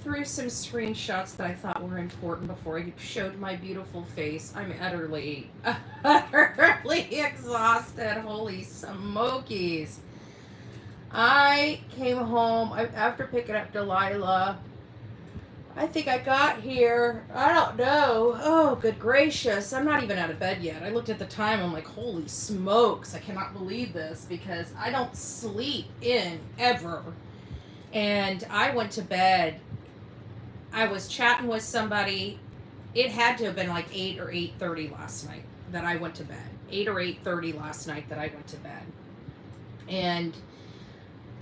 through some screenshots that I thought were important before I showed my beautiful face. I'm utterly exhausted. Holy smokies. I came home after picking up Delilah. I think I got here, I don't know. Oh, good gracious. I'm not even out of bed yet. I looked at the time. I'm like, holy smokes. I cannot believe this because I don't sleep in ever. And I went to bed. I was chatting with somebody. It had to have been like 8 or 8:30 last night that I went to bed. 8 or 8:30 last night that I went to bed. And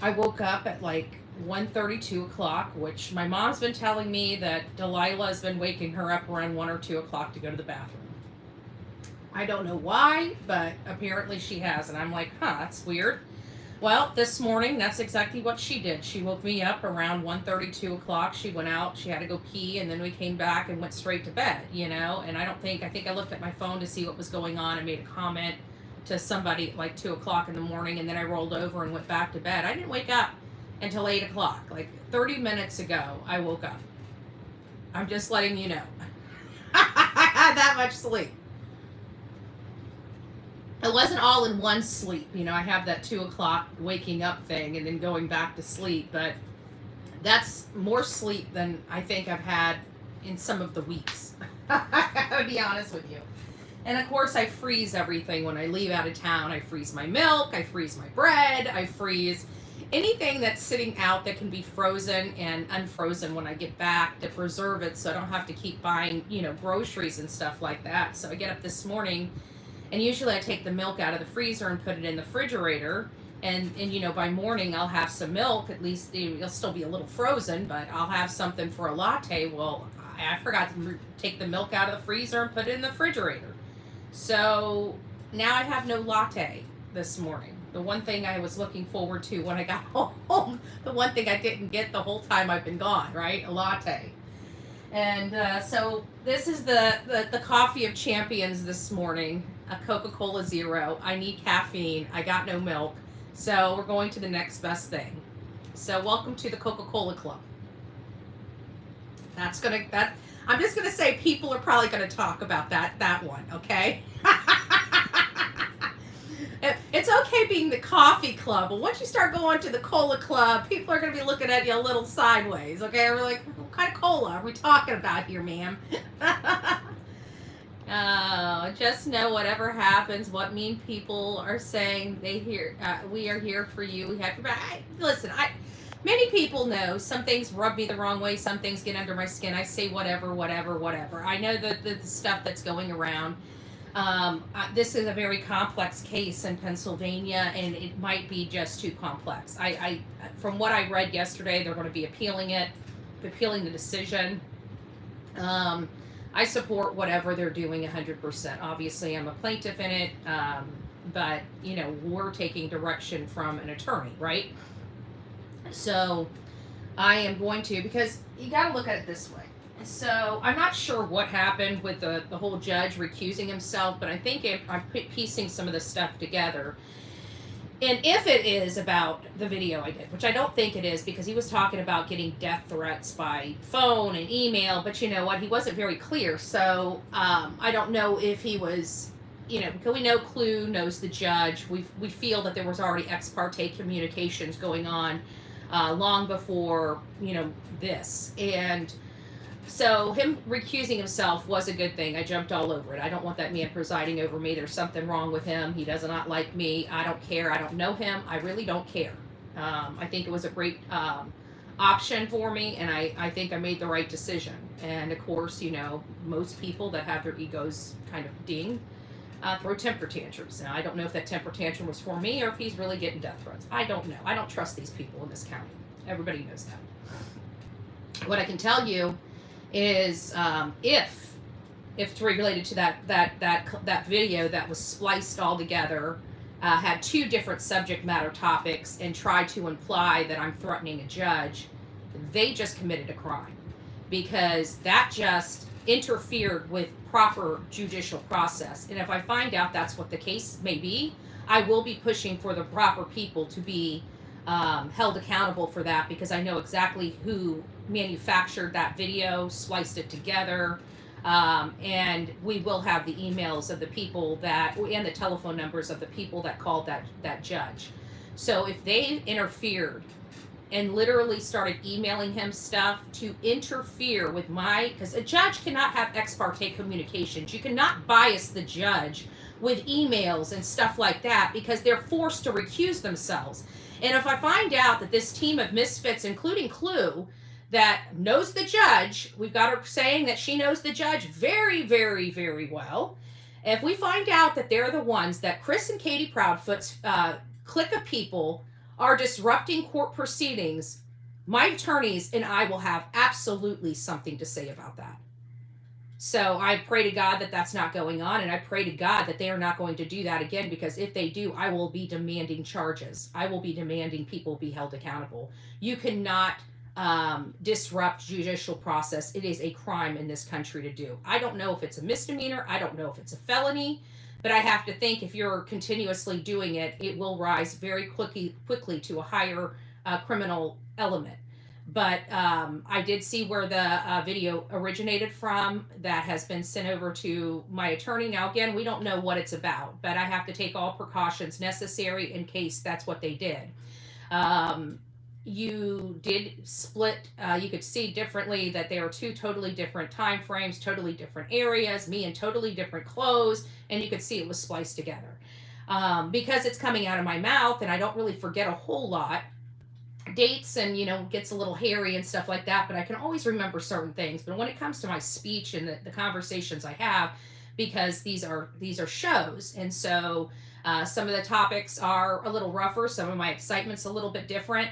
I woke up at like 1:30, 2 o'clock, which my mom's been telling me that Delilah's been waking her up around 1 or 2 o'clock to go to the bathroom. I don't know why, but apparently she has. And I'm like, that's weird. Well, this morning, that's exactly what she did. She woke me up around 1:30, 2 o'clock. She went out, she had to go pee, and then we came back and went straight to bed, And I think I looked at my phone to see what was going on and made a comment to somebody at like 2 o'clock in the morning, and then I rolled over and went back to bed. I didn't wake up until 8 o'clock. Like 30 minutes ago, I woke up. I'm just letting you know. I had that much sleep. It wasn't all in one sleep. I have that 2 o'clock waking up thing and then going back to sleep, but that's more sleep than I think I've had in some of the weeks. I gotta be honest with you. And of course, I freeze everything when I leave out of town. I freeze my milk, I freeze my bread, I freeze anything that's sitting out that can be frozen and unfrozen when I get back to preserve it so I don't have to keep buying, groceries and stuff like that. So I get up this morning. And usually I take the milk out of the freezer and put it in the refrigerator. And by morning I'll have some milk. At least it'll still be a little frozen, but I'll have something for a latte. Well, I forgot to take the milk out of the freezer and put it in the refrigerator. So now I have no latte this morning. The one thing I was looking forward to when I got home, the one thing I didn't get the whole time I've been gone, right? A latte. And so this is the coffee of champions this morning. A Coca-Cola Zero. I need caffeine. I got no milk. So we're going to the next best thing. So welcome to the Coca-Cola Club. I'm just gonna say people are probably gonna talk about that one, okay? It's okay being the coffee club, but once you start going to the cola club, people are gonna be looking at you a little sideways, okay? We're like, what kind of cola are we talking about here, ma'am? Oh, just know whatever happens, what mean people are saying, we are here for you. We have your back. Listen, many people know some things rub me the wrong way, some things get under my skin. I say whatever. I know the stuff that's going around. This is a very complex case in Pennsylvania, and it might be just too complex. From what I read yesterday, they're going to be appealing the decision. I support whatever they're doing 100%. Obviously, I'm a plaintiff in it, but, we're taking direction from an attorney, right? So I am going to, because you got to look at it this way. So I'm not sure what happened with the whole judge recusing himself, but I think I'm piecing some of this stuff together. And if it is about the video I did, which I don't think it is, because he was talking about getting death threats by phone and email, but you know what? He wasn't very clear. So I don't know if he was, because we know Clue knows the judge. We feel that there was already ex parte communications going on long before, this. And so him recusing himself was a good thing. I jumped all over it. I don't want that man presiding over me. There's something wrong with him. He does not like me. I don't care. I don't know him. I really don't care. I think it was a great option for me, and I think I made the right decision. And of course, most people that have their egos kind of ding throw temper tantrums. Now, I don't know if that temper tantrum was for me or if he's really getting death threats. I don't know. I don't trust these people in this county. Everybody knows that. What I can tell you is if it's related to that video that was spliced all together, had two different subject matter topics and tried to imply that I'm threatening a judge, they just committed a crime, because that just interfered with proper judicial process. And if I find out that's what the case may be, I will be pushing for the proper people to be held accountable for that, because I know exactly who manufactured that video, spliced it together. And we will have the emails of the people that, and the telephone numbers of the people that called that judge. So if they interfered and literally started emailing him stuff to interfere with because a judge cannot have ex parte communications. You cannot bias the judge with emails and stuff like that, because they're forced to recuse themselves. And if I find out that this team of misfits, including Clue, that knows the judge, we've got her saying that she knows the judge very, very, very well. If we find out that they're the ones that Chris and Katie Proudfoot's clique of people are disrupting court proceedings, my attorneys and I will have absolutely something to say about that. So I pray to God that that's not going on, and I pray to God that they are not going to do that again, because if they do, I will be demanding charges. I will be demanding people be held accountable. You cannot disrupt judicial process. It is a crime in this country to do. I don't know if it's a misdemeanor. I don't know if it's a felony. But I have to think if you're continuously doing it, it will rise very quickly to a higher criminal element. But I did see where the video originated from. That has been sent over to my attorney. Now, again, we don't know what it's about, but I have to take all precautions necessary in case that's what they did. You did split, you could see differently that they are two totally different time frames, totally different areas, me in totally different clothes, and you could see it was spliced together. Because it's coming out of my mouth and I don't really forget a whole lot, dates and, gets a little hairy and stuff like that, but I can always remember certain things. But when it comes to my speech and the conversations I have, because these are shows, and so some of the topics are a little rougher, some of my excitement's a little bit different.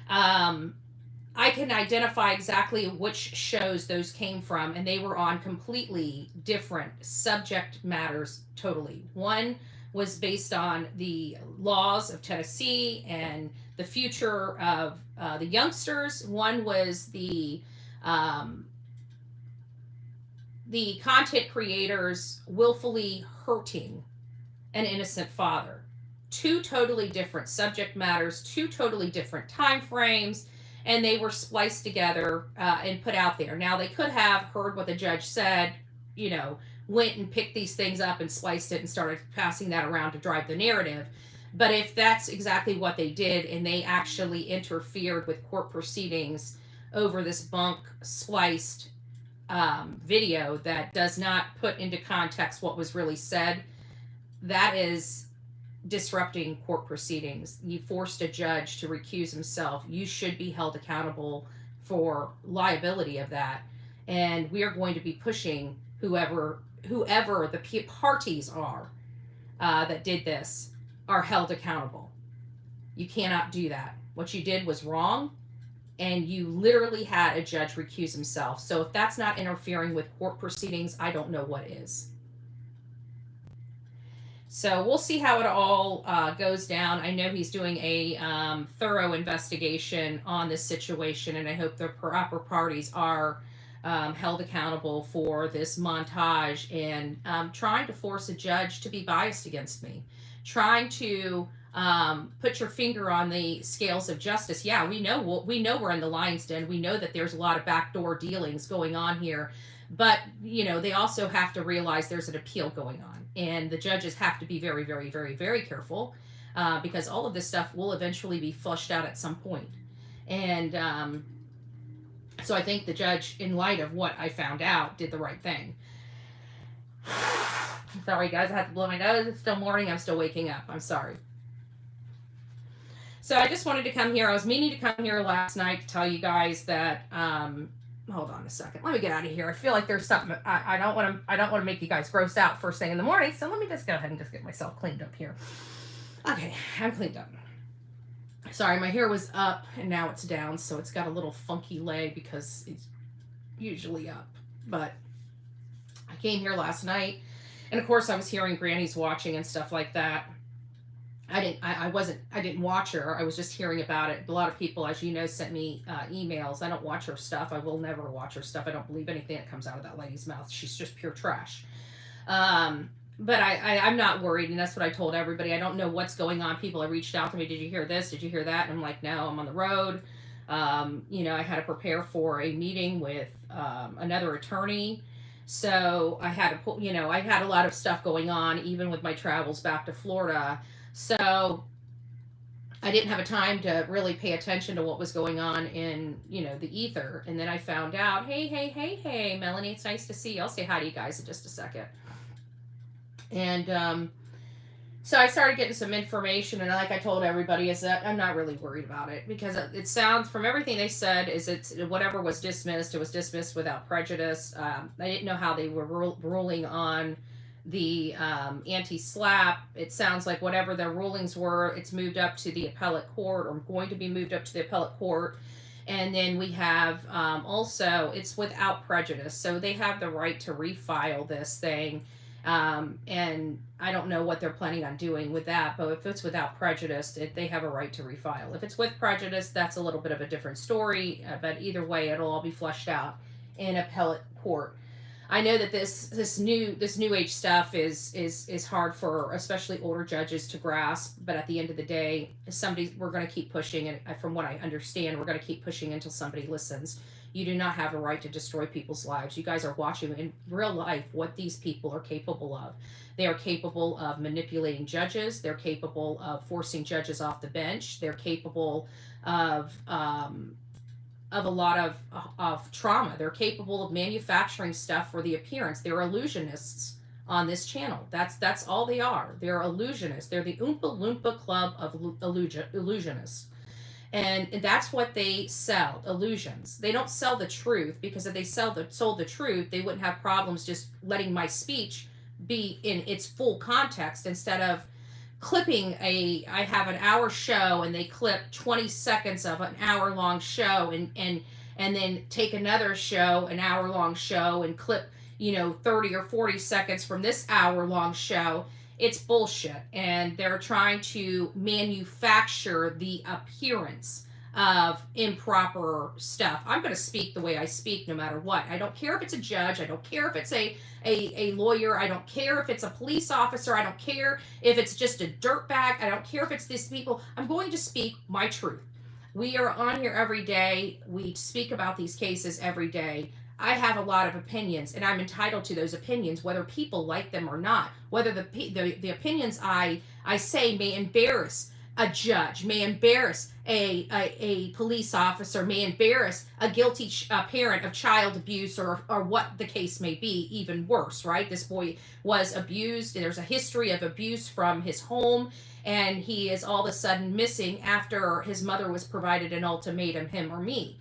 I can identify exactly which shows those came from, and they were on completely different subject matters totally. One was based on the laws of Tennessee and the future of the youngsters. One was the content creators willfully hurting an innocent father. Two totally different subject matters, two totally different time frames, and they were spliced together and put out there. Now, they could have heard what the judge said, went and picked these things up and spliced it and started passing that around to drive the narrative. But if that's exactly what they did, and they actually interfered with court proceedings over this bunk spliced video that does not put into context what was really said, that is disrupting court proceedings. You forced a judge to recuse himself. You should be held accountable for liability of that. And we are going to be pushing whoever the parties are that did this are held accountable. You cannot do that. What you did was wrong, and you literally had a judge recuse himself. So if that's not interfering with court proceedings, I don't know what is. So we'll see how it all goes down. I know he's doing a thorough investigation on this situation, and I hope the proper parties are held accountable for this montage and trying to force a judge to be biased against me, trying to put your finger on the scales of justice. Yeah, we know we're in the lion's den. We know that there's a lot of backdoor dealings going on here, but they also have to realize there's an appeal going on. And the judges have to be very, very, very, very careful because all of this stuff will eventually be flushed out at some point. And so I think the judge, in light of what I found out, did the right thing. Sorry, guys, I have to blow my nose. It's still morning. I'm still waking up. I'm sorry. So I just wanted to come here. I was meaning to come here last night to tell you guys that hold on a second. Let me get out of here. I feel like there's something. I don't want to make you guys gross out first thing in the morning. So let me just go ahead and just get myself cleaned up here. Okay, I'm cleaned up. Sorry, my hair was up and now it's down, so it's got a little funky lay because it's usually up. But I came here last night, and of course I was hearing Granny's watching and stuff like that. I didn't watch her. I was just hearing about it. A lot of people, as you know, sent me emails. I don't watch her stuff. I will never watch her stuff. I don't believe anything that comes out of that lady's mouth. She's just pure trash. But I'm not worried, and that's what I told everybody. I don't know what's going on. People have reached out to me. Did you hear this? Did you hear that? And I'm like, no, I'm on the road. I had to prepare for a meeting with another attorney. So I had to put, I had a lot of stuff going on, even with my travels back to Florida. So I didn't have a time to really pay attention to what was going on in, the ether. And then I found out, hey, Melanie, it's nice to see you. I'll say hi to you guys in just a second. And so I started getting some information, and like I told everybody, is that I'm not really worried about it, because it sounds, from everything they said, is it's whatever was dismissed, it was dismissed without prejudice. I didn't know how they were ruling on the anti-SLAPP. It sounds like whatever the rulings were, it's moved up to the appellate court, or going to be moved up to the appellate court. And then we have also, it's without prejudice, so they have the right to refile this thing. And I don't know what they're planning on doing with that, but if it's without prejudice, they have a right to refile. If it's with prejudice, that's a little bit of a different story, but either way, it'll all be fleshed out in appellate court. I know that this new age stuff is hard for especially older judges to grasp, but at the end of the day, we're going to keep pushing, and from what I understand, we're going to keep pushing until somebody listens. You do not have a right to destroy people's lives. You guys are watching in real life what these people are capable of. They are capable of manipulating judges. They're capable of forcing judges off the bench. They're capable of a lot of trauma. They're capable of manufacturing stuff for the appearance. They're illusionists on this channel. That's all they are. They're illusionists. They're the Oompa Loompa Club of illusionists. And that's what they sell, illusions. They don't sell the truth, because if they sold the truth, they wouldn't have problems just letting my speech be in its full context, instead of clipping I have an hour show, and they clip 20 seconds of an hour long show, and then take another show, an hour long show, and clip 30 or 40 seconds from this hour long show. It's bullshit, and they're trying to manufacture the appearance of improper stuff. I'm going to speak the way I speak no matter what. I don't care if it's a judge. I don't care if it's a lawyer. I don't care if it's a police officer. I don't care if it's just a dirtbag. I don't care if it's these people. I'm going to speak my truth. We are on here every day. We speak about these cases every day. I have a lot of opinions, and I'm entitled to those opinions, whether people like them or not. Whether the opinions I say may embarrass a judge, may embarrass a police officer, may embarrass a guilty parent of child abuse, or what the case may be. Even worse, right? This boy was abused. There's a history of abuse from his home, and he is all of a sudden missing after his mother was provided an ultimatum, him or me.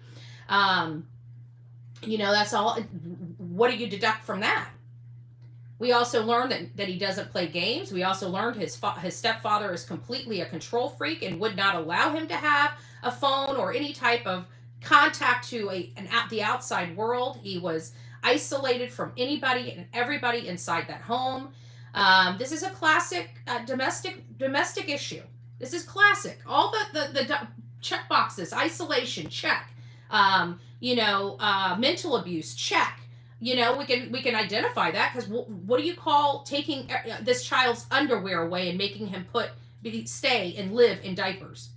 That's all. What do you deduct from that? We also learned that he doesn't play games. We also learned his stepfather is completely a control freak and would not allow him to have a phone or any type of contact to the outside world. He was isolated from anybody and everybody inside that home. This is a classic domestic issue. This is classic. All the check boxes: isolation, check. Mental abuse, check. We can identify that, because what do you call taking this child's underwear away and making him stay and live in diapers?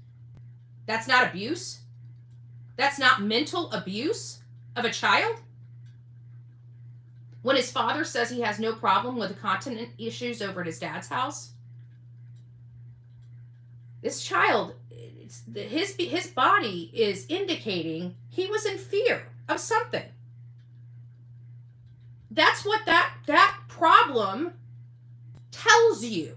That's not abuse. That's not mental abuse of a child. When his father says he has no problem with the continent issues over at his dad's house, this child, his body is indicating he was in fear of something. That's what that problem tells you,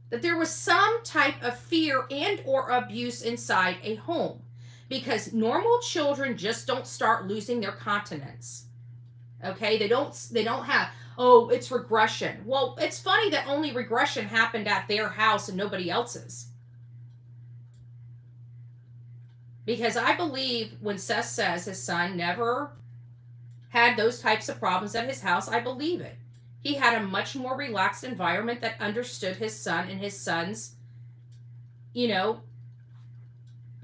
that there was some type of fear and or abuse inside a home, because normal children just don't start losing their continence. Okay, they don't have, it's regression. Well, it's funny that only regression happened at their house and nobody else's. Because I believe when Seth says his son never had those types of problems at his house, I believe it. He had a much more relaxed environment that understood his son and his son's,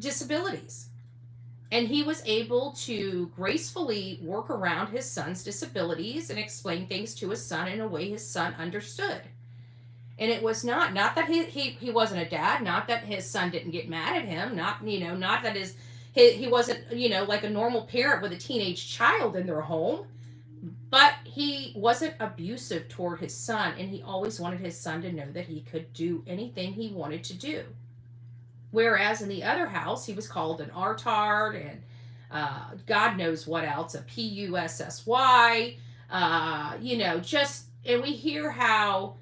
disabilities. And he was able to gracefully work around his son's disabilities and explain things to his son in a way his son understood. And it was not that he wasn't a dad, not that his son didn't get mad at him, not that he wasn't, like a normal parent with a teenage child in their home, but he wasn't abusive toward his son, and he always wanted his son to know that he could do anything he wanted to do. Whereas in the other house, he was called an artard and God knows what else, a pussy, just, and we hear how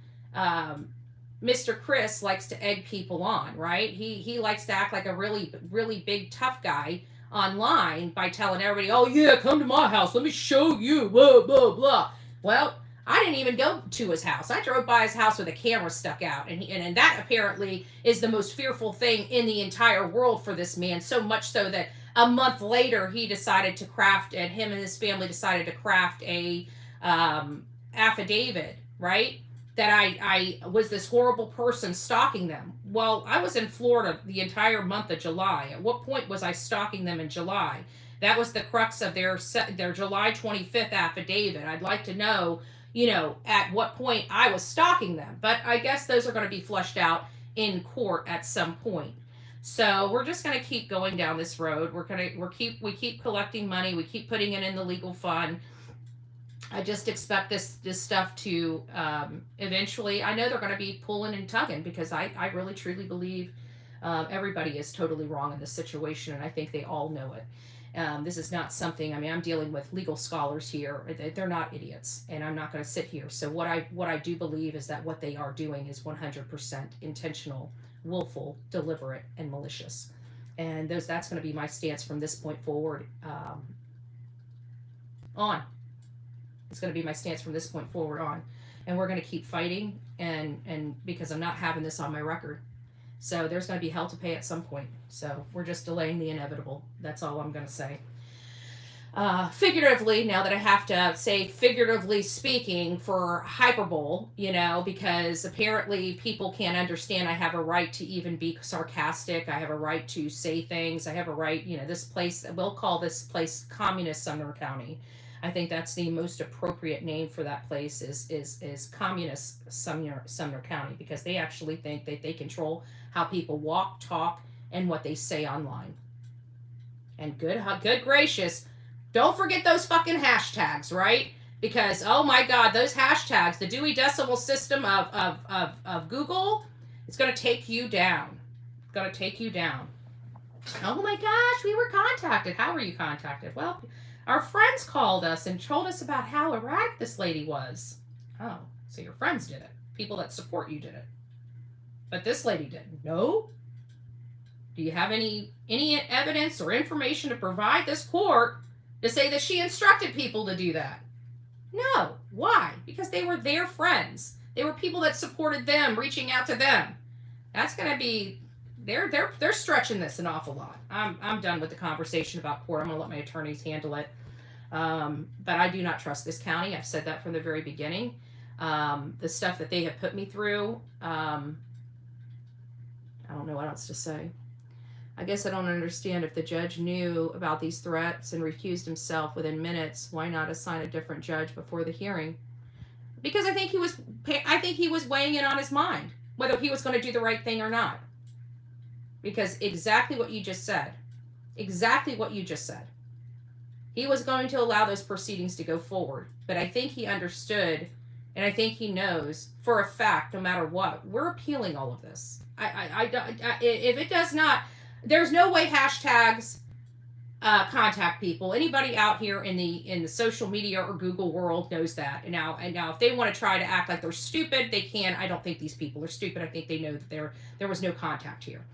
Mr. Chris likes to egg people on, right? He likes to act like a really, really big tough guy online by telling everybody, "Oh yeah, come to my house. Let me show you." Blah blah blah. Well, I didn't even go to his house. I drove by his house with a camera stuck out, and that apparently is the most fearful thing in the entire world for this man. So much so that a month later, he decided to craft, and him and his family decided to craft a affidavit, right? That I was this horrible person stalking them. Well, I was in Florida the entire month of July. At what point was I stalking them in July? That was the crux of their July 25th affidavit. I'd like to know, at what point I was stalking them. But I guess those are going to be fleshed out in court at some point. So we're just going to keep going down this road. We keep collecting money. We keep putting it in the legal fund. I just expect this stuff to eventually. I know they're going to be pulling and tugging because I really truly believe everybody is totally wrong in this situation, and I think they all know it. This is not something. I mean, I'm dealing with legal scholars here. They're not idiots, and I'm not going to sit here. So what I do believe is that what they are doing is 100% intentional, willful, deliberate, and malicious. And that's going to be my stance from this point forward on. It's going to be my stance from this point forward on, and we're going to keep fighting, and because I'm not having this on my record. So there's going to be hell to pay at some point. So we're just delaying the inevitable. That's all I'm going to say. Figuratively, now that I have to say figuratively speaking for hyperbole, because apparently people can't understand I have a right to even be sarcastic. I have a right to say things. I have a right, this place, we'll call this place Communist Sumner County. I think that's the most appropriate name for that place is Communist Sumner County, because they actually think that they control how people walk, talk, and what they say online. And good gracious, don't forget those fucking hashtags, right? Because, oh my God, those hashtags, the Dewey Decimal System of Google, it's going to take you down. It's going to take you down. Oh my gosh, we were contacted. How were you contacted? Well, our friends called us and told us about how erratic this lady was. Oh, so your friends did it. People that support you did it. But this lady didn't. No? Do you have any evidence or information to provide this court to say that she instructed people to do that? No. Why? Because they were their friends. They were people that supported them, reaching out to them. That's going to be they're stretching this an awful lot. I'm done with the conversation about court. I'm going to let my attorneys handle it. But I do not trust this county. I've said that from the very beginning. The stuff that they have put me through, I don't know what else to say. I guess I don't understand, if the judge knew about these threats and recused himself within minutes, why not assign a different judge before the hearing? Because I think he was weighing it on his mind, whether he was going to do the right thing or not. Because exactly what you just said. He was going to allow those proceedings to go forward. But I think he understood, and I think he knows for a fact, no matter what, we're appealing all of this. If it does not, there's no way hashtags contact people. Anybody out here in the social media or Google world knows that. And now if they want to try to act like they're stupid, they can. I don't think these people are stupid. I think they know that there was no contact here.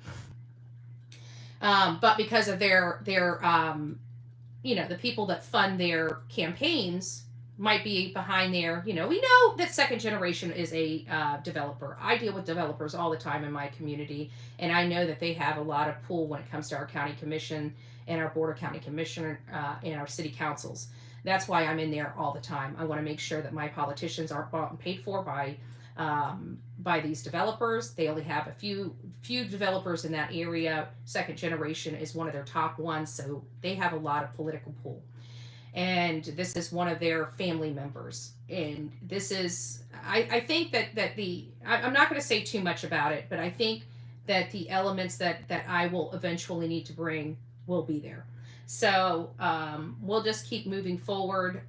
But because of their the people that fund their campaigns might be behind there. We know that Second Generation is a developer. I deal with developers all the time in my community, and I know that they have a lot of pull when it comes to our county commission and our board of county commissioner and our city councils. That's why I'm in there all the time. I want to make sure that my politicians aren't bought and paid for by by these developers. They only have a few developers in that area. Second generation is one of their top ones, so they have a lot of political pull. And this is one of their family members. And this is, I think that I'm not going to say too much about it, but I think that the elements that I will eventually need to bring will be there. So we'll just keep moving forward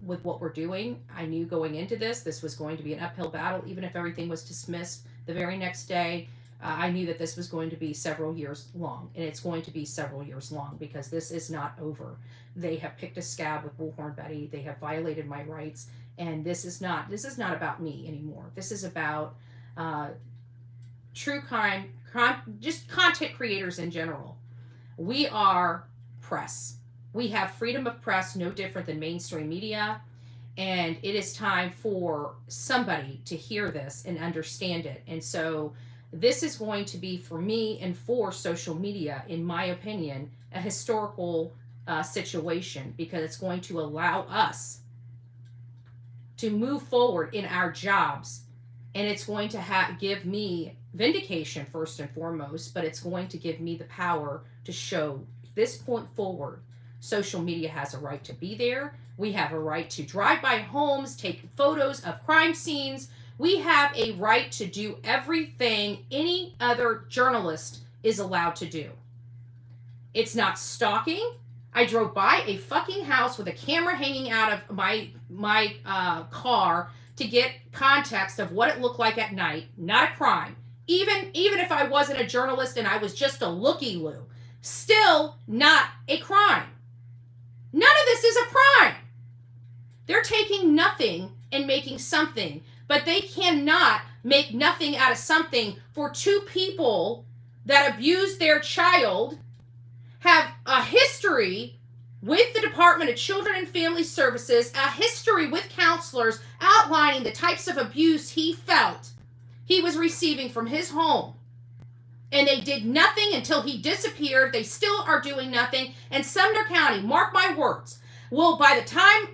with what we're doing. I knew going into this was going to be an uphill battle, even if everything was dismissed the very next day. I knew that this was going to be several years long, and it's going to be several years long because this is not over. They have picked a scab with Bullhorn Betty. They have violated my rights, and this is not about me anymore. This is about true crime, just content creators in general. We are press. We have freedom of press, no different than mainstream media, and it is time for somebody to hear this and understand it. And so this is going to be, for me and for social media, in my opinion, a historical situation, because it's going to allow us to move forward in our jobs, and it's going to give me vindication first and foremost, but it's going to give me the power to show this point forward. Social media has a right to be there. We have a right to drive by homes, take photos of crime scenes. We have a right to do everything any other journalist is allowed to do. It's not stalking. I drove by a fucking house with a camera hanging out of my car to get context of what it looked like at night. Not a crime. Even if I wasn't a journalist and I was just a looky-loo, still not a crime. None of this is a crime. They're taking nothing and making something, but they cannot make nothing out of something for two people that abused their child, have a history with the Department of Children and Family Services, a history with counselors outlining the types of abuse he felt he was receiving from his home. And they did nothing until he disappeared. They still are doing nothing. And Sumner County, mark my words, will, by the time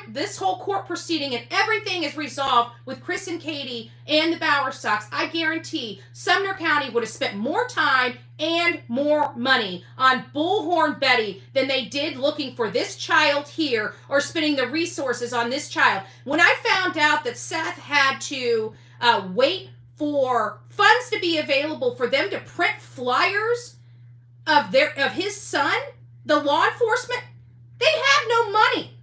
this whole court proceeding and everything is resolved with Chris and Katie and the Bowerstocks, I guarantee Sumner County would have spent more time and more money on Bullhorn Betty than they did looking for this child here or spending the resources on this child. When I found out that Seth had to wait for funds to be available for them to print flyers of his son, the law enforcement, they have no money.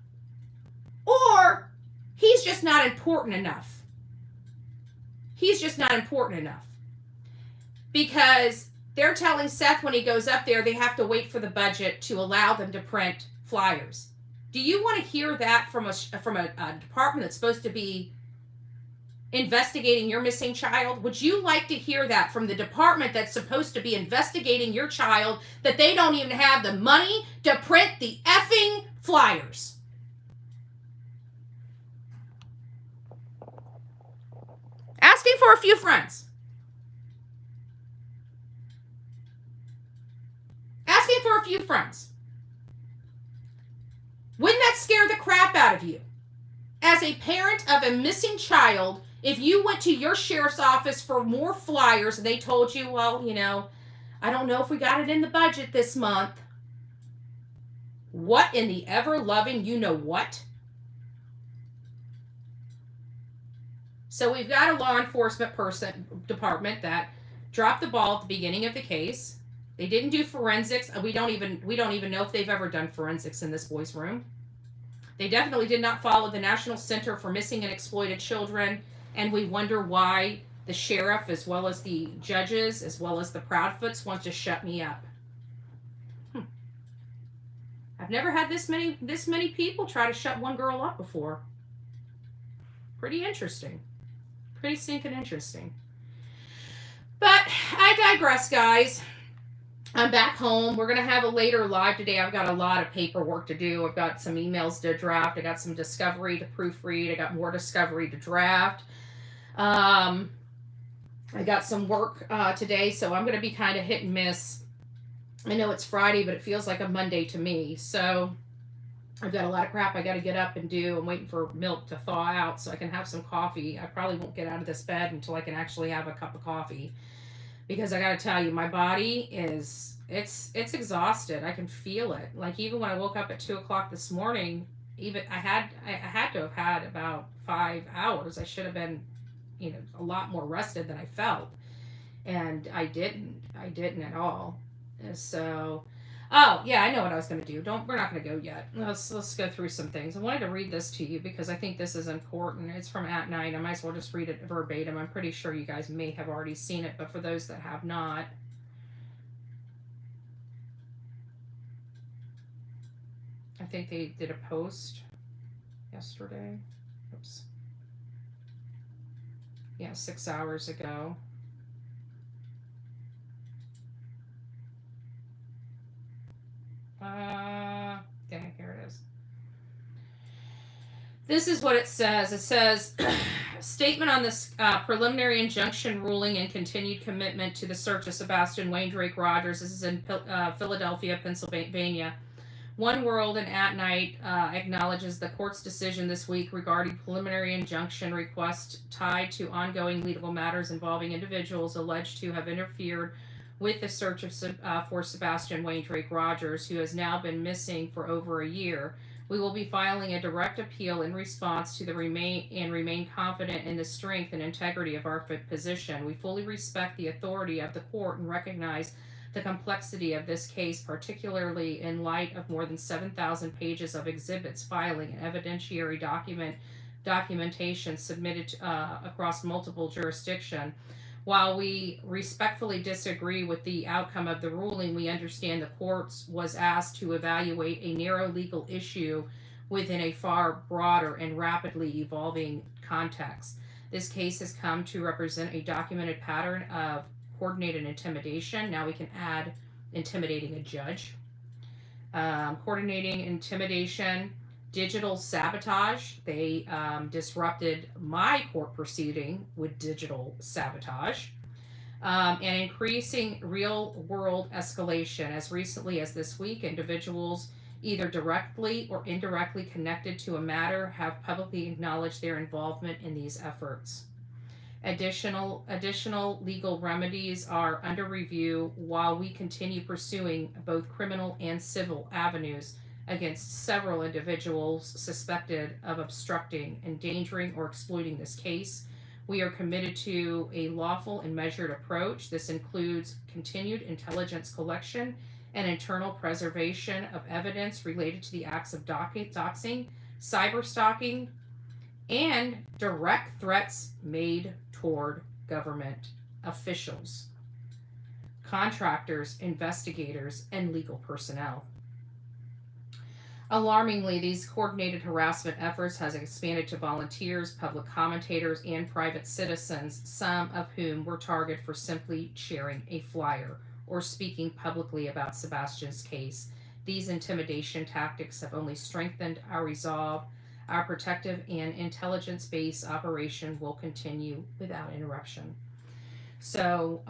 Or he's just not important enough. He's just not important enough. Because they're telling Seth when he goes up there, they have to wait for the budget to allow them to print flyers. Do you want to hear that from a department that's supposed to be investigating your missing child? Would you like to hear that from the department that's supposed to be investigating your child, that they don't even have the money to print the effing flyers? Asking for a few friends. Asking for a few friends. Wouldn't that scare the crap out of you? As a parent of a missing child, if you went to your sheriff's office for more flyers and they told you, well, I don't know if we got it in the budget this month. What in the ever-loving you-know-what? So we've got a law enforcement department that dropped the ball at the beginning of the case. They didn't do forensics. We don't even know if they've ever done forensics in this boy's room. They definitely did not follow the National Center for Missing and Exploited Children, and we wonder why the sheriff, as well as the judges, as well as the Proudfoots, want to shut me up. I've never had this many people try to shut one girl up before. Pretty interesting. Pretty stinking interesting. But I digress, guys. I'm back home. We're going to have a later live today. I've got a lot of paperwork to do. I've got some emails to draft. I got some discovery to proofread. I got more discovery to draft. I got some work today, so I'm going to be kind of hit and miss. I know it's Friday, but it feels like a Monday to me. So I've got a lot of crap I got to get up and do. I'm waiting for milk to thaw out so I can have some coffee. I probably won't get out of this bed until I can actually have a cup of coffee, because I got to tell you, my body is it's exhausted. I can feel it. Like even when I woke up at 2 o'clock this morning, even I had to have had about 5 hours. I should have been, a lot more rested than I felt, and I didn't. I didn't at all. So, oh yeah, I know what I was going to do. Don't We're not going to go yet. Let's go through some things. I wanted to read this to you because I think this is important. It's from At Night. I might as well just read it verbatim. I'm pretty sure you guys may have already seen it, but for those that have not, I think they did a post yesterday. Oops. Yeah, 6 hours ago. Dang, here it is. This is what it says. It says, statement on this preliminary injunction ruling and continued commitment to the search of Sebastian Wayne Drake Rogers. This is in Philadelphia, Pennsylvania. One World and At Night acknowledges the court's decision this week regarding preliminary injunction request tied to ongoing legal matters involving individuals alleged to have interfered with the search for Sebastian Wayne Drake Rogers, who has now been missing for over a year. We will be filing a direct appeal in response to the remain confident in the strength and integrity of our position. We fully respect the authority of the court and recognize the complexity of this case, particularly in light of more than 7,000 pages of exhibits, filing, and evidentiary documentation submitted across multiple jurisdictions. While we respectfully disagree with the outcome of the ruling, we understand the court was asked to evaluate a narrow legal issue within a far broader and rapidly evolving context. This case has come to represent a documented pattern of coordinated intimidation. Now we can add intimidating a judge. Coordinating intimidation, digital sabotage. They disrupted my court proceeding with digital sabotage. And increasing real world escalation. As recently as this week, individuals either directly or indirectly connected to a matter have publicly acknowledged their involvement in these efforts. Additional legal remedies are under review while we continue pursuing both criminal and civil avenues against several individuals suspected of obstructing, endangering, or exploiting this case. We are committed to a lawful and measured approach. This includes continued intelligence collection and internal preservation of evidence related to the acts of doxing, cyber stalking, and direct threats made toward government officials, contractors, investigators, and legal personnel. Alarmingly, these coordinated harassment efforts has expanded to volunteers, public commentators, and private citizens, some of whom were targeted for simply sharing a flyer or speaking publicly about Sebastian's case. These intimidation tactics have only strengthened our resolve. Our protective and intelligence-based operation will continue without interruption. So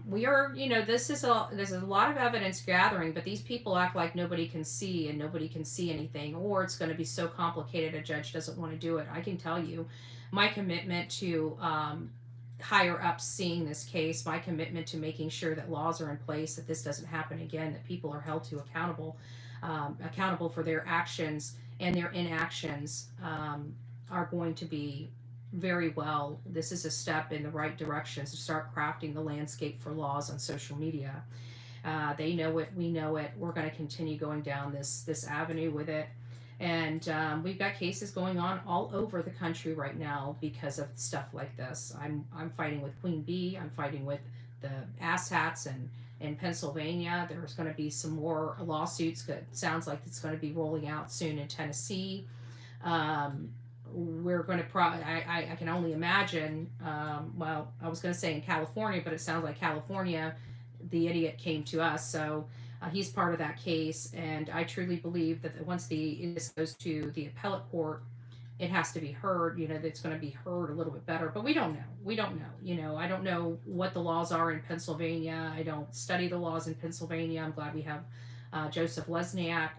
we are, there's a lot of evidence gathering, but these people act like nobody can see and nobody can see anything, or it's going to be so complicated a judge doesn't want to do it. I can tell you, my commitment to higher ups seeing this case, my commitment to making sure that laws are in place, that this doesn't happen again, that people are held to accountable for their actions and their inactions, are going to be very well. This is a step in the right direction to start crafting the landscape for laws on social media. They know it, we know it. We're going to continue going down this avenue with it, and we've got cases going on all over the country right now because of stuff like this. I'm fighting with Queen Bee. I'm fighting with the asshats and in Pennsylvania. There's going to be some more lawsuits. It sounds like it's going to be rolling out soon in Tennessee. We're going to I can only imagine, well, I was going to say in California, but it sounds like California, the idiot came to us, so he's part of that case, and I truly believe that once this goes to the appellate court, it has to be heard, it's going to be heard a little bit better, but we don't know, I don't know what the laws are in Pennsylvania. I don't study the laws in Pennsylvania. I'm glad we have Joseph Lesniak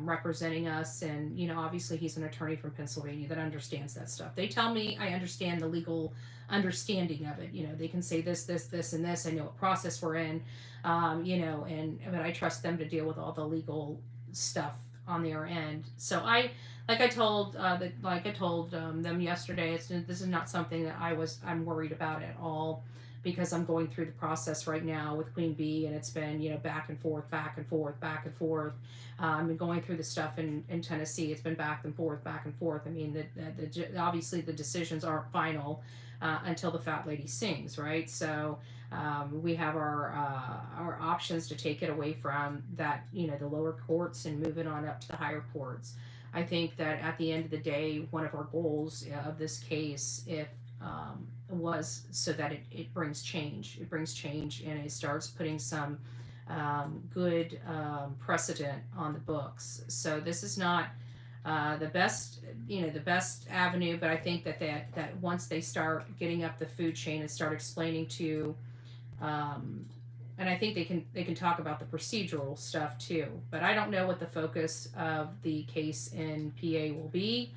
representing us, and obviously he's an attorney from Pennsylvania that understands that stuff. They tell me I understand the legal understanding of it. They can say this, and this. I know what process we're in, but I trust them to deal with all the legal stuff on their end. So like I told them yesterday, this is not something that I'm worried about at all, because I'm going through the process right now with Queen Bee, and it's been back and forth, back and forth, back and forth. I've been going through the stuff in Tennessee. It's been back and forth, back and forth. I mean, obviously the decisions aren't final until the fat lady sings, right? So we have our options to take it away from that, the lower courts, and move it on up to the higher courts. I think that at the end of the day, one of our goals of this case, if was so that it brings change. It brings change, and it starts putting some good precedent on the books. So this is not the best avenue, but I think that once they start getting up the food chain and start explaining to, and I think they can talk about the procedural stuff too. But I don't know what the focus of the case in PA will be.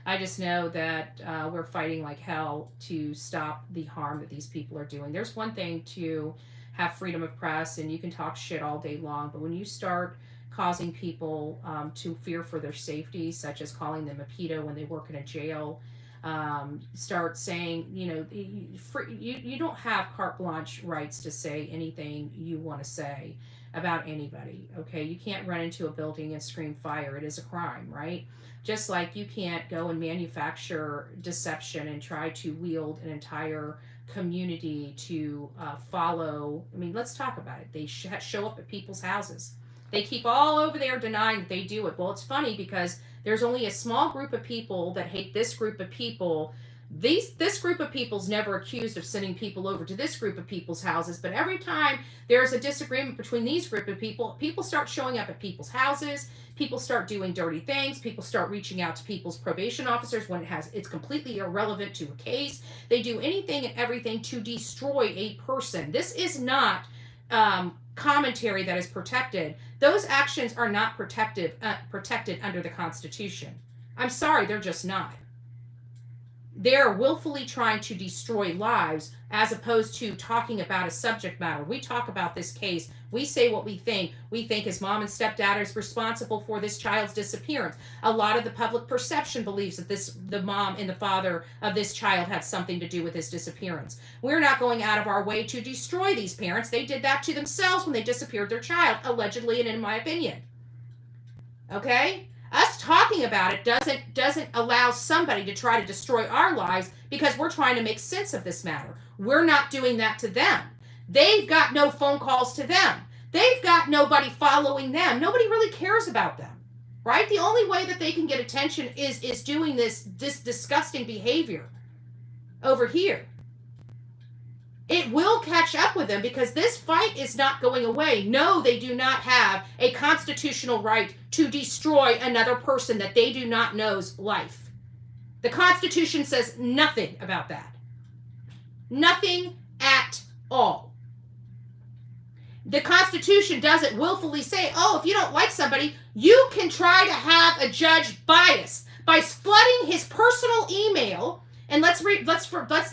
I just know that we're fighting like hell to stop the harm that these people are doing. There's one thing to have freedom of press, and you can talk shit all day long, but when you start causing people to fear for their safety, such as calling them a pedo when they work in a jail, start saying, you don't have carte blanche rights to say anything you want to say about anybody, okay? You can't run into a building and scream fire. It is a crime, right? Just like you can't go and manufacture deception and try to wield an entire community to follow. I mean, let's talk about it. They show up at people's houses. They keep all over there denying that they do it. Well, it's funny because there's only a small group of people that hate this group of people. This group of people's never accused of sending people over to this group of people's houses, but every time there's a disagreement between these group of people start showing up at people's houses. People start doing dirty things. People start reaching out to people's probation officers when it's completely irrelevant to a case. They do anything and everything to destroy a person. This is not commentary that is protected. Those actions are not protected under the Constitution. I'm sorry, they're just not. They're willfully trying to destroy lives as opposed to talking about a subject matter. We talk about this case. We say what we think. We think his mom and stepdad is responsible for this child's disappearance. A lot of the public perception believes that the mom and the father of this child had something to do with his disappearance. We're not going out of our way to destroy these parents. They did that to themselves when they disappeared their child, allegedly and in my opinion. Okay? Us talking about it doesn't allow somebody to try to destroy our lives because we're trying to make sense of this matter. We're not doing that to them. They've got no phone calls to them. They've got nobody following them. Nobody really cares about them, right? The only way that they can get attention is doing this disgusting behavior over here. It will catch up with them because this fight is not going away. No, they do not have a constitutional right to destroy another person that they do not know's life. The Constitution says nothing about that. Nothing at all. The Constitution doesn't willfully say, oh, if you don't like somebody, you can try to have a judge biased by flooding his personal email. And let's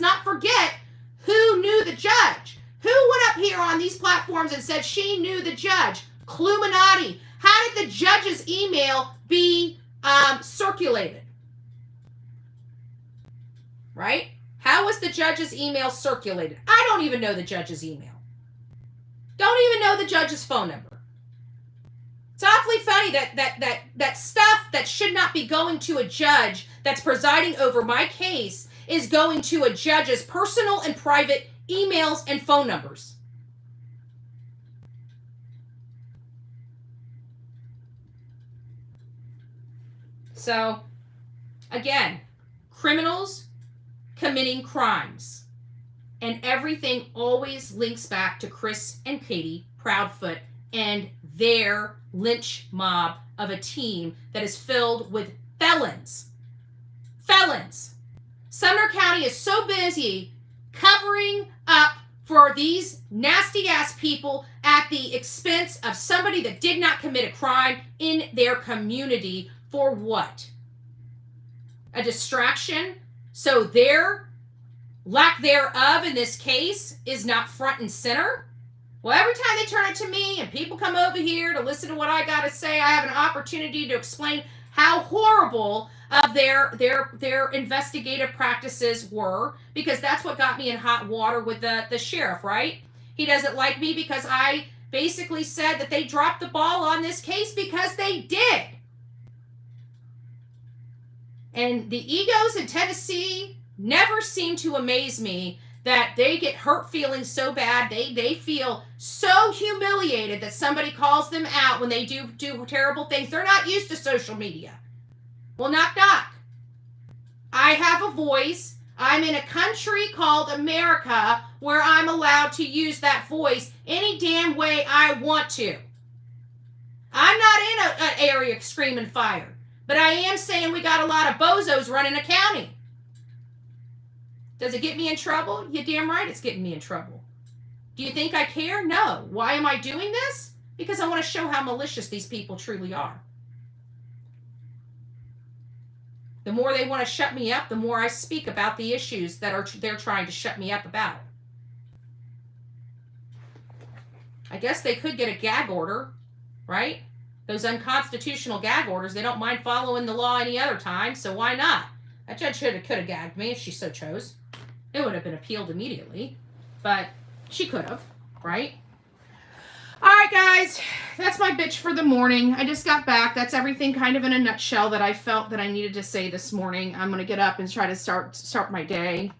not forget who knew the judge. Who went up here on these platforms and said she knew the judge? Cluminati. How did the judge's email be circulated? Right? How was the judge's email circulated? I don't even know the judge's email. Don't even know the judge's phone number. It's awfully funny that stuff that should not be going to a judge that's presiding over my case is going to a judge's personal and private emails and phone numbers. So, again, criminals committing crimes. And everything always links back to Chris and Katie Proudfoot and their lynch mob of a team that is filled with felons. Felons. Sumner County is so busy covering up for these nasty ass people at the expense of somebody that did not commit a crime in their community. For what? A distraction? So their lack thereof in this case is not front and center? Well, every time they turn it to me and people come over here to listen to what I got to say, I have an opportunity to explain how horrible of their investigative practices were, because that's what got me in hot water with the sheriff, right? He doesn't like me because I basically said that they dropped the ball on this case, because they did. And the egos in Tennessee never seem to amaze me, that they get hurt feelings so bad, they feel so humiliated that somebody calls them out when they do terrible things. They're not used to social media. Well, knock, knock. I have a voice. I'm in a country called America where I'm allowed to use that voice any damn way I want to. I'm not in an area screaming fire, but I am saying we got a lot of bozos running a county. Does it get me in trouble? You're damn right it's getting me in trouble. Do you think I care? No. Why am I doing this? Because I want to show how malicious these people truly are. The more they want to shut me up, the more I speak about the issues that they're trying to shut me up about. I guess they could get a gag order, right? Those unconstitutional gag orders, they don't mind following the law any other time, so why not? That judge could have gagged me if she so chose. It would have been appealed immediately, but she could have, right? All right, guys, that's my bitch for the morning. I just got back. That's everything kind of in a nutshell that I felt that I needed to say this morning. I'm going to get up and try to start my day.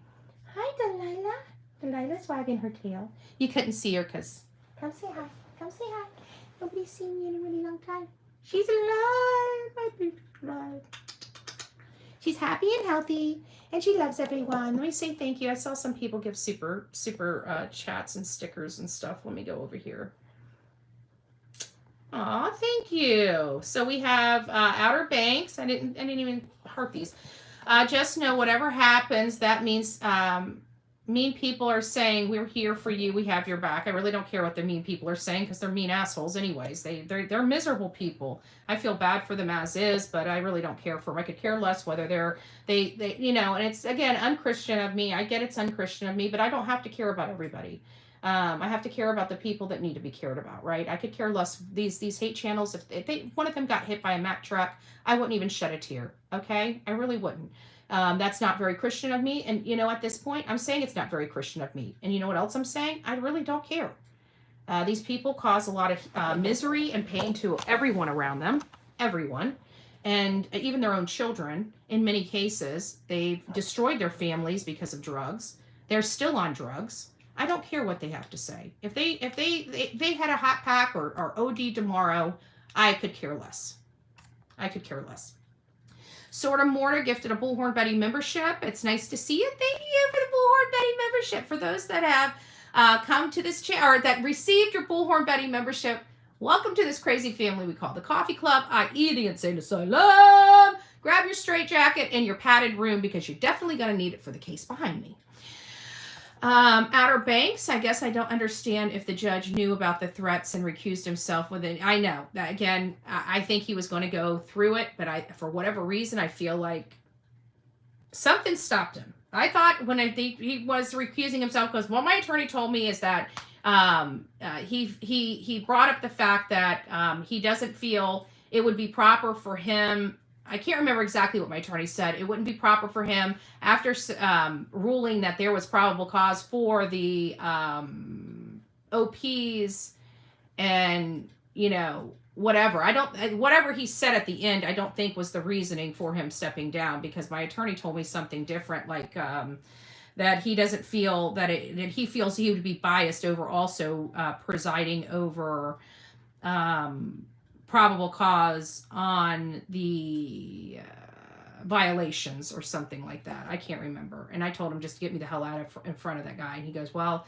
Hi, Delilah. Delilah's wagging her tail. You couldn't see her because... Come say hi. Come say hi. Nobody's seen you in a really long time. She's alive. My baby's alive. She's happy and healthy, and she loves everyone. Let me say thank you. I saw some people give super chats and stickers and stuff. Let me go over here. Aw, thank you. So we have Outer Banks. I didn't even hurt these. Just know whatever happens, that means mean people are saying we're here for you. We have your back. I really don't care what the mean people are saying, because they're mean assholes anyways. They're miserable people. I feel bad for them as is, but I really don't care for them. I could care less whether they you know, and it's again unchristian of me. I get it's unchristian of me, but I don't have to care about everybody. I have to care about the people that need to be cared about, right? I could care less. These hate channels, if one of them got hit by a Mack truck, I wouldn't even shed a tear, okay? I really wouldn't. That's not very Christian of me. And, you know, at this point, I'm saying it's not very Christian of me. And you know what else I'm saying? I really don't care. These people cause a lot of misery and pain to everyone around them, everyone, and even their own children. In many cases, they've destroyed their families because of drugs. They're still on drugs. I don't care what they have to say. If they had a hot pack or OD tomorrow, I could care less. I could care less. Sort of Mortar gifted a Bullhorn Betty membership. It's nice to see you. Thank you for the Bullhorn Betty membership. For those that have come to this channel, or that received your Bullhorn Betty membership, welcome to this crazy family we call the Coffee Club, i.e. the Insane Asylum. Grab your straitjacket and your padded room, because you're definitely going to need it for the case behind me. Outer Banks, I guess I don't understand if the judge knew about the threats and recused himself with it. I know that, again, I think he was going to go through it, but for whatever reason, I feel like something stopped him. I thought when he was recusing himself, because what my attorney told me is that he brought up the fact that he doesn't feel it would be proper for him. I can't remember exactly what my attorney said. It wouldn't be proper for him, after ruling that there was probable cause for the OPs and, you know, whatever. Whatever he said at the end, I don't think was the reasoning for him stepping down, because my attorney told me something different, like that he doesn't feel that he feels he would be biased over also presiding over probable cause on the violations or something like that. I can't remember. And I told him just to get me the hell out of in front of that guy. And he goes, well,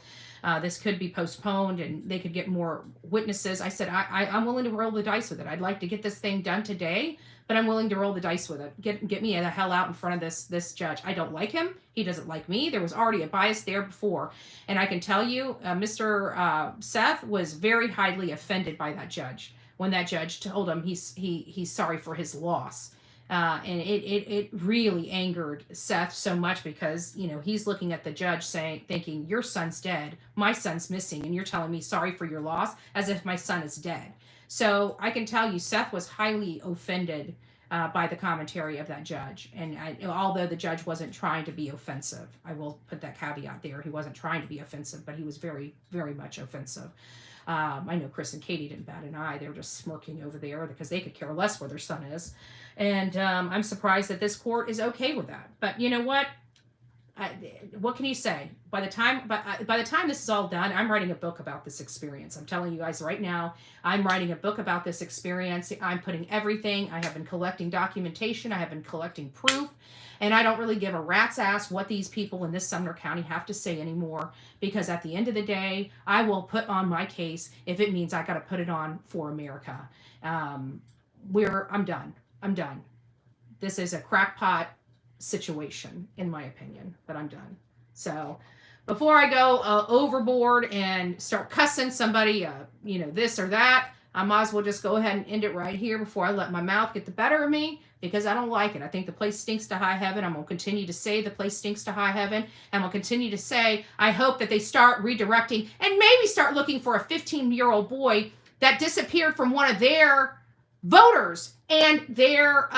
this could be postponed and they could get more witnesses. I said, I'm willing to roll the dice with it. I'd like to get this thing done today, but I'm willing to roll the dice with it. Get me the hell out in front of this judge. I don't like him. He doesn't like me. There was already a bias there before. And I can tell you, Mr. Seth was very highly offended by that judge when that judge told him he's sorry for his loss. And it really angered Seth so much because, you know, he's looking at the judge thinking, your son's dead, my son's missing, and you're telling me sorry for your loss as if my son is dead. So I can tell you Seth was highly offended by the commentary of that judge. And although the judge wasn't trying to be offensive, I will put that caveat there. He wasn't trying to be offensive, but he was very, very much offensive. I know Chris and Katie didn't bat an eye. They were just smirking over there because they could care less where their son is. And I'm surprised that this court is okay with that. But you know what? What can you say? By the time this is all done, I'm writing a book about this experience. I'm telling you guys right now, I'm writing a book about this experience. I'm putting everything. I have been collecting documentation. I have been collecting proof. And I don't really give a rat's ass what these people in this Sumner County have to say anymore. Because at the end of the day, I will put on my case if it means I got to put it on for America. I'm done. I'm done. This is a crackpot situation, in my opinion, but I'm done. So before I go overboard and start cussing somebody, you know, this or that, I might as well just go ahead and end it right here before I let my mouth get the better of me, because I don't like it. I think the place stinks to high heaven. I'm going to continue to say the place stinks to high heaven. And I'll continue to say, I hope that they start redirecting and maybe start looking for a 15-year-old boy that disappeared from one of their voters and their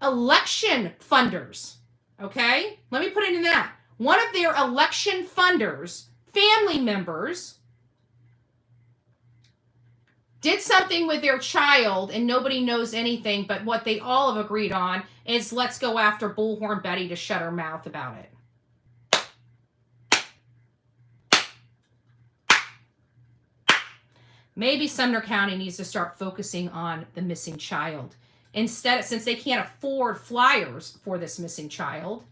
election funders. Okay? Let me put it in that. One of their election funders, family members, did something with their child and nobody knows anything, but what they all have agreed on is let's go after Bullhorn Betty to shut her mouth about it. Maybe Sumner County needs to start focusing on the missing child. Instead, since they can't afford flyers for this missing child,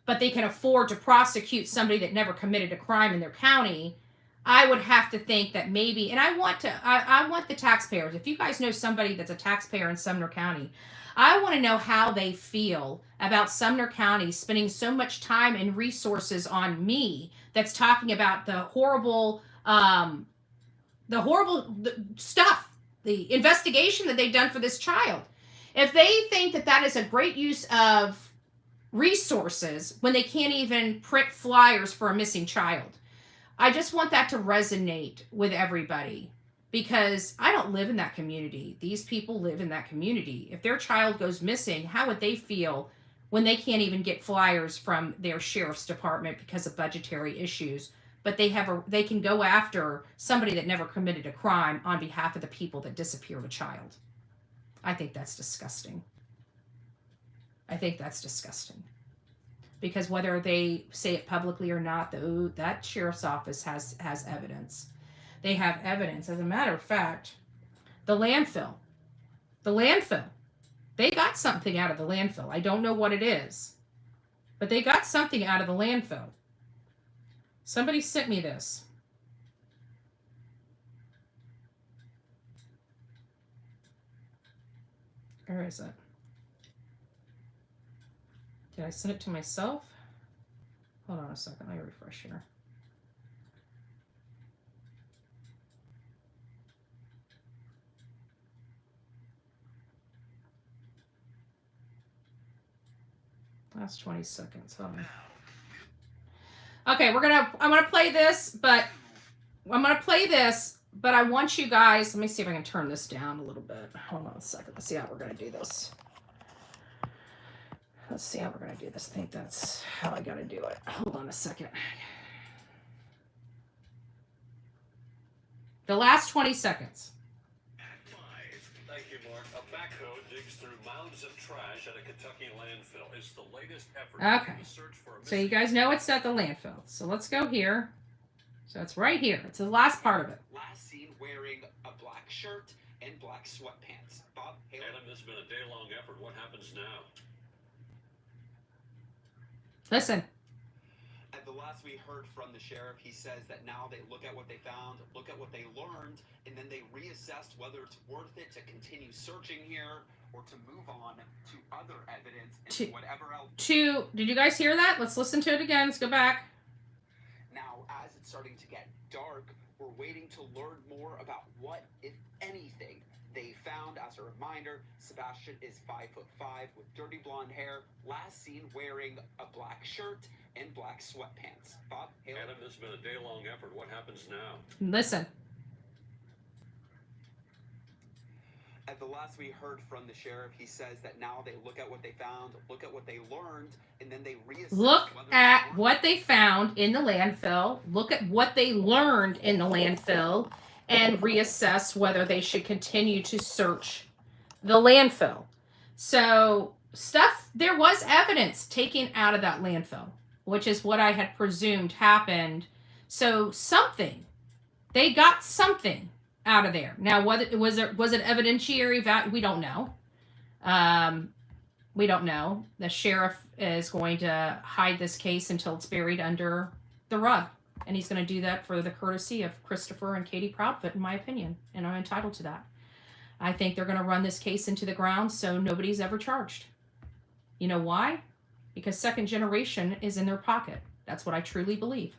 but they can afford to prosecute somebody that never committed a crime in their county, I would have to think that maybe, and I want the taxpayers, if you guys know somebody that's a taxpayer in Sumner County, I want to know how they feel about Sumner County spending so much time and resources on me that's talking about the horrible stuff, the investigation that they've done for this child. If they think that that is a great use of resources when they can't even print flyers for a missing child, I just want that to resonate with everybody, because I don't live in that community. These people live in that community. If their child goes missing, how would they feel when they can't even get flyers from their sheriff's department because of budgetary issues, but they can go after somebody that never committed a crime on behalf of the people that disappeared a child? I think that's disgusting. I think that's disgusting. Because whether they say it publicly or not, though, that sheriff's office has evidence. They have evidence. As a matter of fact, the landfill, they got something out of the landfill. I don't know what it is, but they got something out of the landfill. Somebody sent me this. Where is it? Did I send it to myself? Hold on a second. Let me refresh here. Last 20 seconds. Hold on. Okay, I'm gonna play this, but I want you guys, let me see if I can turn this down a little bit. Hold on a second. Let's see how we're gonna do this. Let's see how we're going to do this. I think that's how I got to do it. Hold on a second. The last 20 seconds. At 5. Thank you, Mark. A backhoe digs through mounds of trash at a Kentucky landfill. It's the latest effort in the search for a missing. So you guys know it's at the landfill. So let's go here. So it's right here. It's the last part of it. Last seen wearing a black shirt and black sweatpants. Bob Haley. Adam, this has been a day-long effort. What happens now? Listen. At the last we heard from the sheriff, he says that now they look at what they found, look at what they learned, and then they reassessed whether it's worth it to continue searching here or to move on to other evidence and whatever else. Did you guys hear that? Let's listen to it again. Let's go back. Now, as it's starting to get dark, we're waiting to learn more about what, if anything, they found. As a reminder, Sebastian is 5'5" with dirty blonde hair, last seen wearing a black shirt and black sweatpants. Bob, Haley? Adam, this has been a day-long effort. What happens now? Listen. At the last we heard from the sheriff, he says that now they look at what they found, look at what they learned, and then they reassess. Look at what they found in the landfill. Look at what they learned in the landfill, and reassess whether they should continue to search the landfill. So there was evidence taken out of that landfill, which is what I had presumed happened. So they got something out of there. Now, was it evidentiary value? We don't know. We don't know. The sheriff is going to hide this case until it's buried under the rug. And he's going to do that for the courtesy of Christopher and Katie Proudfoot, in my opinion. And I'm entitled to that. I think they're going to run this case into the ground so nobody's ever charged. You know why? Because second generation is in their pocket. That's what I truly believe.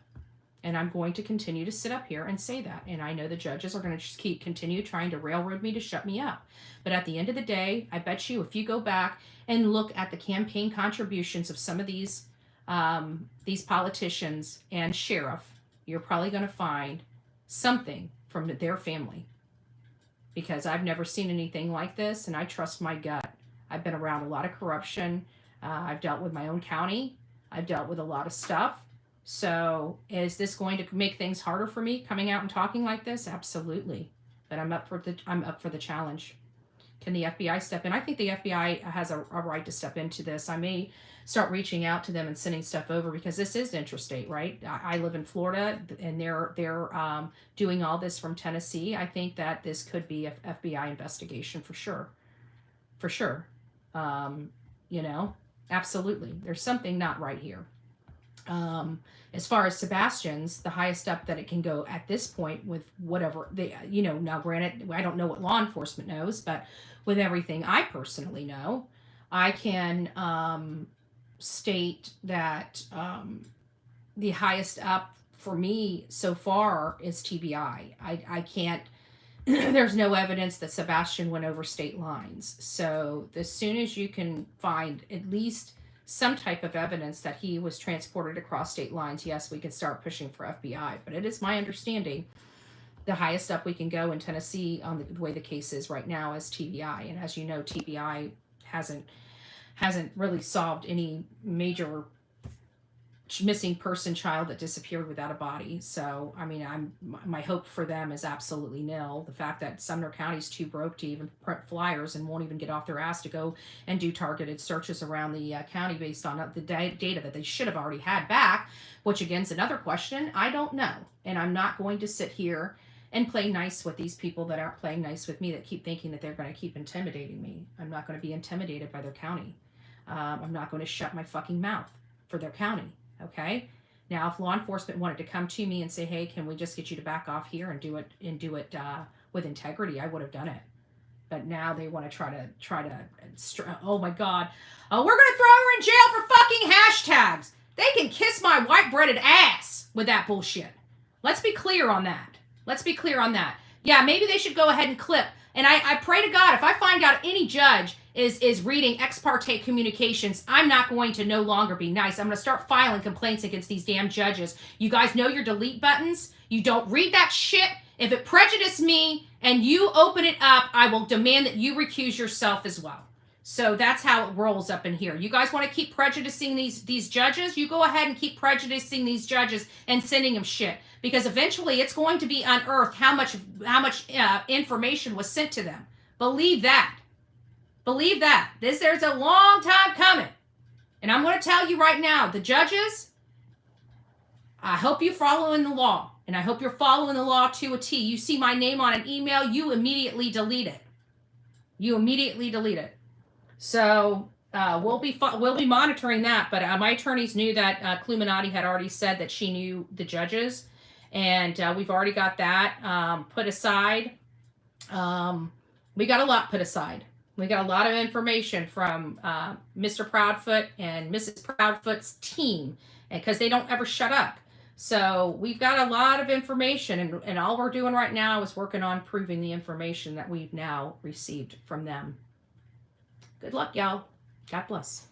And I'm going to continue to sit up here and say that. And I know the judges are going to just continue trying to railroad me to shut me up. But at the end of the day, I bet you if you go back and look at the campaign contributions of some of these politicians and sheriff, you're probably going to find something from their family. Because I've never seen anything like this, and I trust my gut. I've been around a lot of corruption. I've dealt with my own county. I've dealt with a lot of stuff. So is this going to make things harder for me coming out and talking like this? Absolutely. But I'm up for the challenge. Can the FBI step in? I think the FBI has a right to step into this. I may start reaching out to them and sending stuff over because this is interstate, right? I live in Florida, and they're doing all this from Tennessee. I think that this could be an FBI investigation for sure. For sure. Absolutely. There's something not right here. As far as Sebastian's, the highest up that it can go at this point with whatever now granted, I don't know what law enforcement knows, but with everything I personally know, I can state that the highest up for me so far is TBI. I can't, there's no evidence that Sebastian went over state lines. So as soon as you can find at least some type of evidence that he was transported across state lines, yes, we can start pushing for FBI. But it is my understanding the highest up we can go in Tennessee on the way the case is right now is TBI. And as you know, TBI hasn't really solved any major missing person child that disappeared without a body. So, I mean, my hope for them is absolutely nil. The fact that Sumner County's too broke to even print flyers and won't even get off their ass to go and do targeted searches around the county based on the data that they should have already had back, which again is another question. I don't know. And I'm not going to sit here and play nice with these people that aren't playing nice with me, that keep thinking that they're going to keep intimidating me. I'm not going to be intimidated by their county. I'm not going to shut my fucking mouth for their county. Okay. Now, if law enforcement wanted to come to me and say, "Hey, can we just get you to back off here and do it with integrity?" I would have done it. But now they want to try to. Oh my God! Oh, we're gonna throw her in jail for fucking hashtags. They can kiss my white breaded ass with that bullshit. Let's be clear on that. Yeah, maybe they should go ahead and clip. And I pray to God, if I find out any judge is reading ex parte communications, I'm not going to no longer be nice. I'm going to start filing complaints against these damn judges. You guys know your delete buttons. You don't read that shit. If it prejudiced me and you open it up, I will demand that you recuse yourself as well. So that's how it rolls up in here. You guys want to keep prejudicing these judges? You go ahead and keep prejudicing these judges and sending them shit. Because eventually it's going to be unearthed how much information was sent to them. Believe that. There's a long time coming. And I'm going to tell you right now, the judges, I hope you're following the law. And I hope you're following the law to a T. You see my name on an email, you immediately delete it. So, we'll be monitoring that. But my attorneys knew that Cluminati had already said that she knew the judges, and we've already got that put aside. We got a lot put aside. We got a lot of information from Mr. Proudfoot and Mrs. Proudfoot's team, because they don't ever shut up. So we've got a lot of information, and all we're doing right now is working on proving the information that we've now received from them. Good luck, y'all. God bless.